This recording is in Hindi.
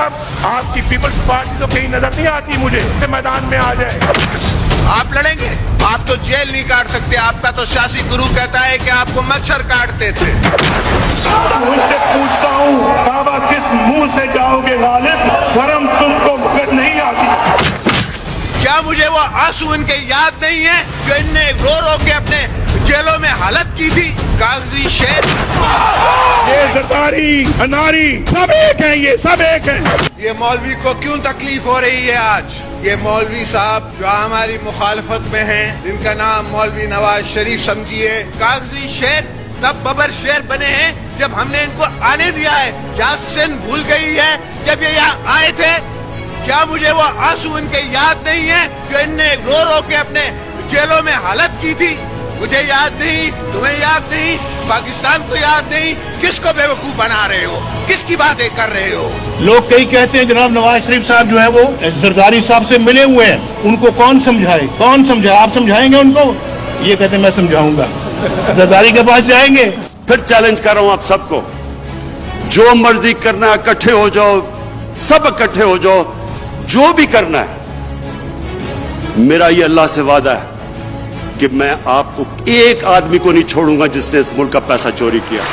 साहब, आपकी पीपल्स पार्टी तो कहीं नजर नहीं आती मुझे, मैदान में आ जाए। आप लड़ेंगे? आप तो जेल नहीं काट सकते। आपका तो शासी गुरु कहता है कि आपको मच्छर काटते थे। उनसे पूछता हूँ, बाबा किस मुंह से जाओगे गालिब? शर्म तुमको मगर नहीं आती। क्या मुझे वो आंसू इनके याद नहीं है जो इनने रो रो के अपने जेलों में हालत की थी? कागजी शेर, ये जरदारी, अनारी सब एक है, ये सब एक है। ये मौलवी को क्यों तकलीफ हो रही है आज? ये मौलवी साहब जो हमारी मुखालफत में हैं, जिनका नाम मौलवी नवाज शरीफ समझिए, कागजी शेर तब बबर शेर बने हैं जब हमने इनको आने दिया है। क्या सिंध भूल गई है जब ये यहाँ आए थे? क्या मुझे वो आंसू इनके याद नहीं है जो इनने रो रो के अपने जेलों में हालत की थी? मुझे याद नहीं, तुम्हें याद नहीं, पाकिस्तान को याद नहीं। किसको बेवकूफ बना रहे हो? किसकी बातें कर रहे हो? लोग कई कहते हैं जनाब नवाज शरीफ साहब जो है वो जरदारी साहब से मिले हुए हैं, उनको कौन समझाए? कौन समझाए? आप समझाएंगे उनको? ये कहते हैं मैं समझाऊंगा। जरदारी के पास जाएंगे। फिर चैलेंज कर रहा हूं आप सबको, जो मर्जी करना इकट्ठे हो जाओ, सब इकट्ठे हो जाओ, जो भी करना है। मेरा ये अल्लाह से वादा है कि मैं आपको एक आदमी को नहीं छोड़ूंगा जिसने इस मुल्क का पैसा चोरी किया।